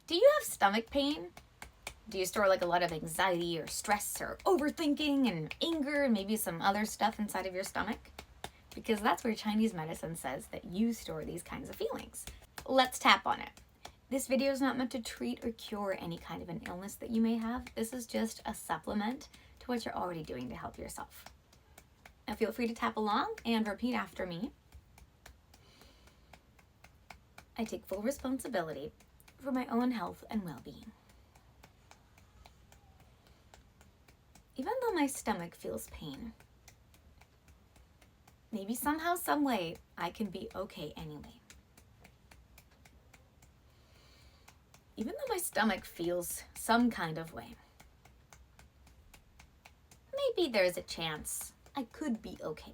Do you have stomach pain? Do you store like a lot of anxiety or stress or overthinking and anger and maybe some other stuff inside of your stomach? Because that's where Chinese medicine says that you store these kinds of feelings. Let's tap on it. This video is not meant to treat or cure any kind of an illness that you may have. This is just a supplement to what you're already doing to help yourself. Now feel free to tap along and repeat after me. I take full responsibility for my own health and well-being. Even though my stomach feels pain, maybe somehow, some way, I can be okay anyway. Even though my stomach feels some kind of way, maybe there's a chance I could be okay.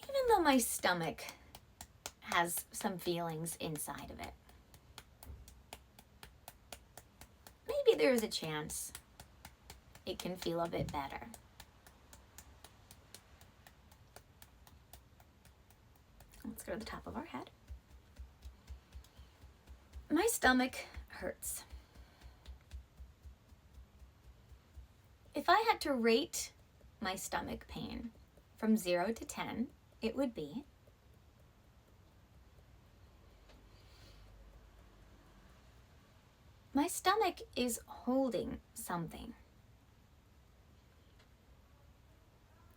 Even though my stomach has some feelings inside of it, maybe there's a chance it can feel a bit better. Let's go to the top of our head. My stomach hurts. If I had to rate my stomach pain from 0 to 10, it would be my stomach is holding something.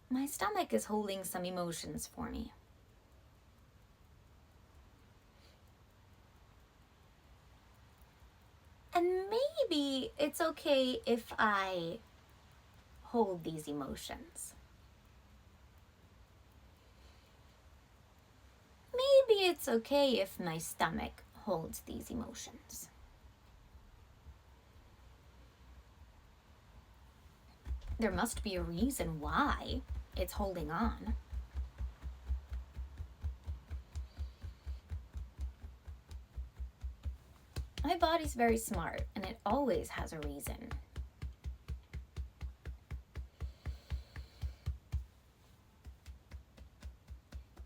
My stomach is holding some emotions for me. And maybe it's okay if I hold these emotions. Maybe it's okay if my stomach holds these emotions. There must be a reason why it's holding on. My body's very smart, and it always has a reason.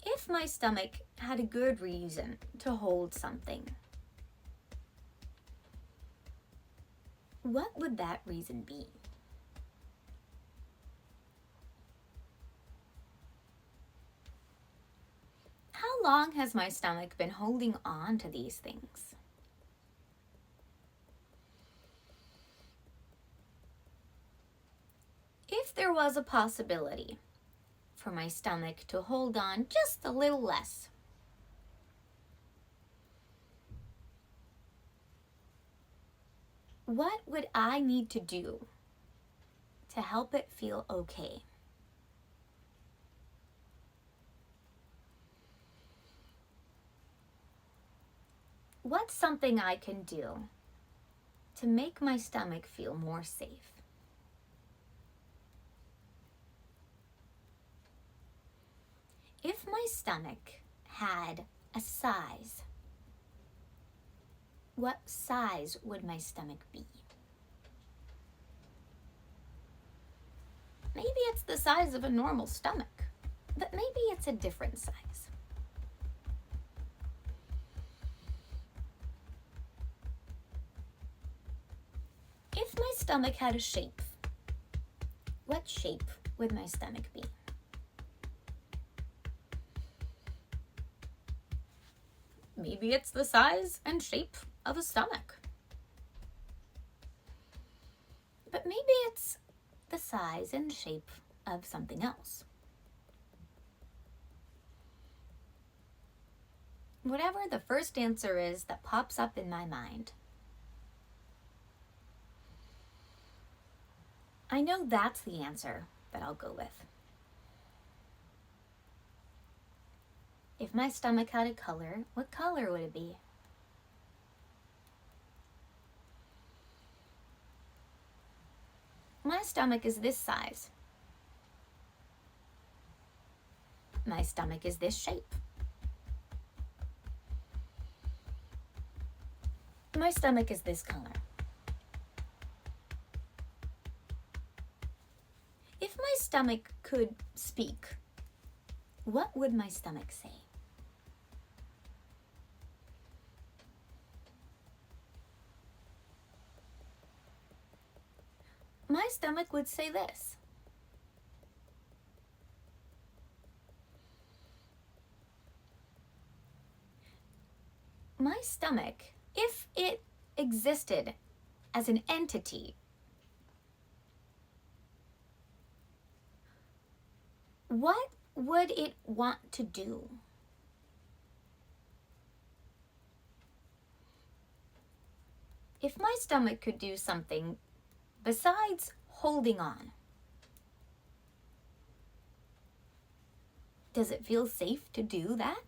If my stomach had a good reason to hold something, what would that reason be? How long has my stomach been holding on to these things? If there was a possibility for my stomach to hold on just a little less, what would I need to do to help it feel okay? What's something I can do to make my stomach feel more safe? If my stomach had a size, what size would my stomach be? Maybe it's the size of a normal stomach, but maybe it's a different size. If my stomach had a shape, what shape would my stomach be? Maybe it's the size and shape of a stomach. But maybe it's the size and shape of something else. Whatever the first answer is that pops up in my mind, I know that's the answer that I'll go with. If my stomach had a color, what color would it be? My stomach is this size. My stomach is this shape. My stomach is this color. If my stomach could speak, what would my stomach say? my stomach would say this. My stomach, if it existed as an entity, what would it want to do? If my stomach could do something besides holding on, does it feel safe to do that?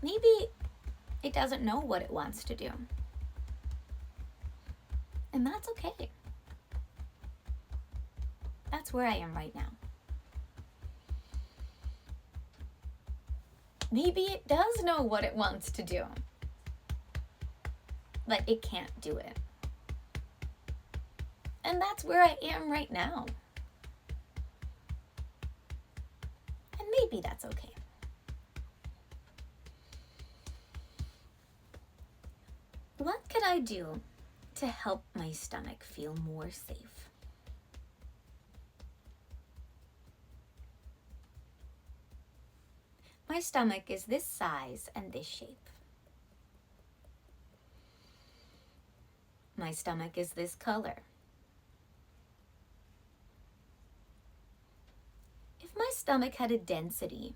Maybe it doesn't know what it wants to do. And that's okay. That's where I am right now. Maybe it does know what it wants to do, but it can't do it. And that's where I am right now. And maybe that's okay. What could I do to help my stomach feel more safe? My stomach is this size and this shape. My stomach is this color. If my stomach had a density,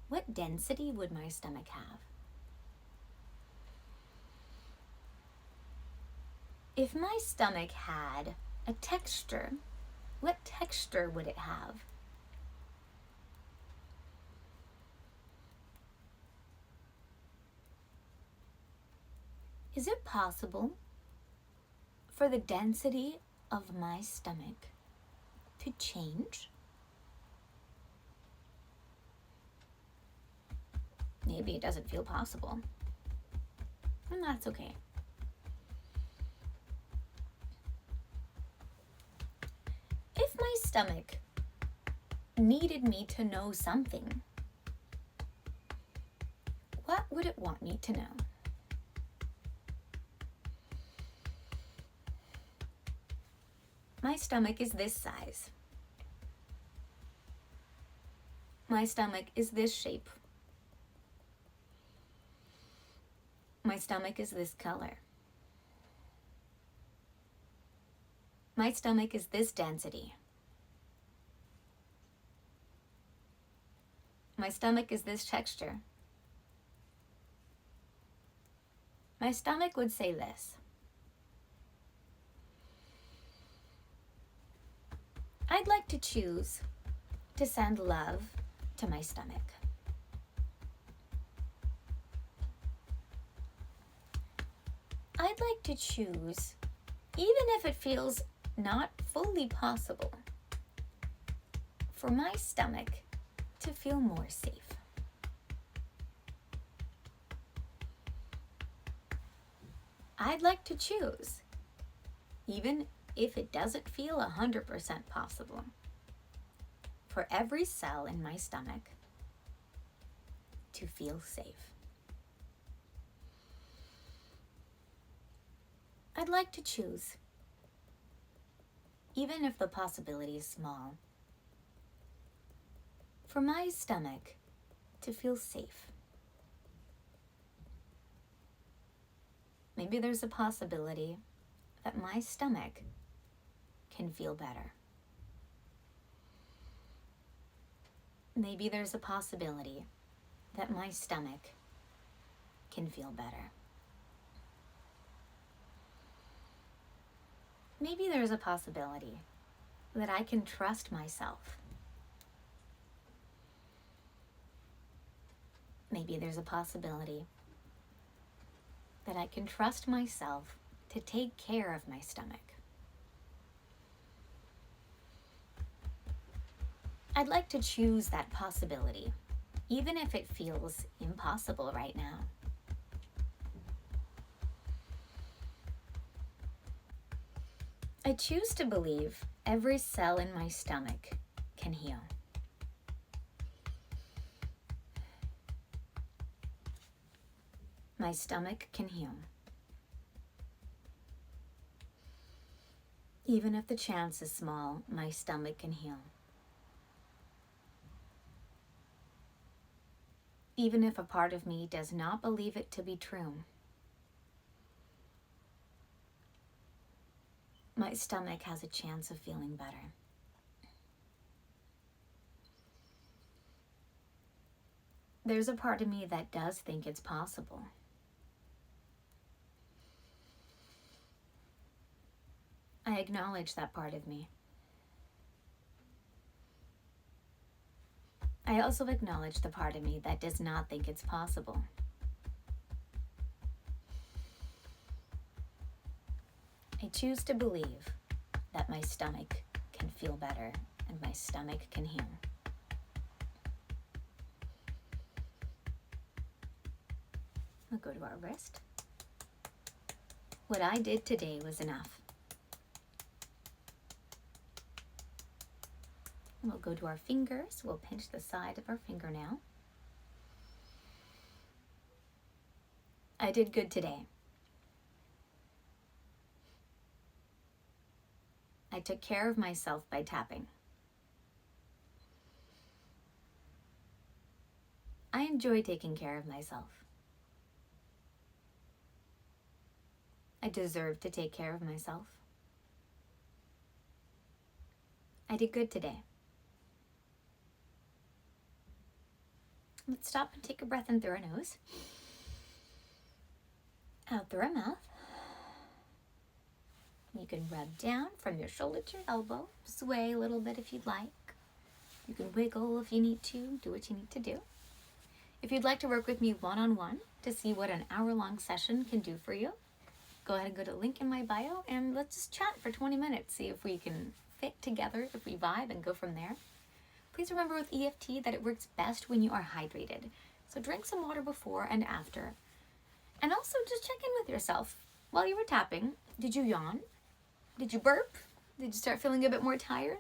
what density would my stomach have? If my stomach had a texture, what texture would it have? Is it possible for the density of my stomach to change? Maybe it doesn't feel possible, and that's okay. If my stomach needed me to know something, what would it want me to know? My stomach is this size. My stomach is this shape. My stomach is this color. My stomach is this density. My stomach is this texture. My stomach would say this. I'd like to choose to send love to my stomach. I'd like to choose, even if it feels not fully possible, for my stomach to feel more safe. I'd like to choose, even if it doesn't feel 100% possible, for every cell in my stomach to feel safe. I'd like to choose, even if the possibility is small, for my stomach to feel safe. Maybe there's a possibility that my stomach can feel better. Maybe there's a possibility that my stomach can feel better. Maybe there's a possibility that I can trust myself. Maybe there's a possibility that I can trust myself to take care of my stomach. I'd like to choose that possibility, even if it feels impossible right now. I choose to believe every cell in my stomach can heal. My stomach can heal. Even if the chance is small, my stomach can heal. Even if a part of me does not believe it to be true, my stomach has a chance of feeling better. There's a part of me that does think it's possible. I acknowledge that part of me. I also acknowledge the part of me that does not think it's possible. I choose to believe that my stomach can feel better and my stomach can heal. We'll go to our wrist. What I did today was enough. We'll go to our fingers. We'll pinch the side of our fingernail. I did good today. I took care of myself by tapping. I enjoy taking care of myself. I deserve to take care of myself. I did good today. Let's stop and take a breath in through our nose. Out through our mouth. You can rub down from your shoulder to your elbow. Sway a little bit if you'd like. You can wiggle if you need to. Do what you need to do. If you'd like to work with me one-on-one to see what an hour-long session can do for you, go ahead and go to the link in my bio and let's just chat for 20 minutes. See if we can fit together, if we vibe, and go from there. Please remember with EFT that it works best when you are hydrated. So drink some water before and after. And also just check in with yourself. While you were tapping, did you yawn? Did you burp? Did you start feeling a bit more tired?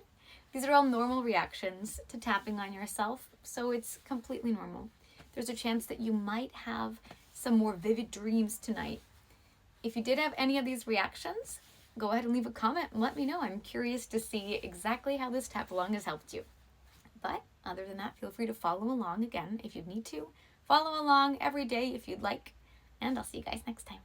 These are all normal reactions to tapping on yourself, so it's completely normal. There's a chance that you might have some more vivid dreams tonight. If you did have any of these reactions, go ahead and leave a comment and let me know. I'm curious to see exactly how this tap along has helped you. But other than that, feel free to follow along again if you need to. Follow along every day if you'd like. And I'll see you guys next time.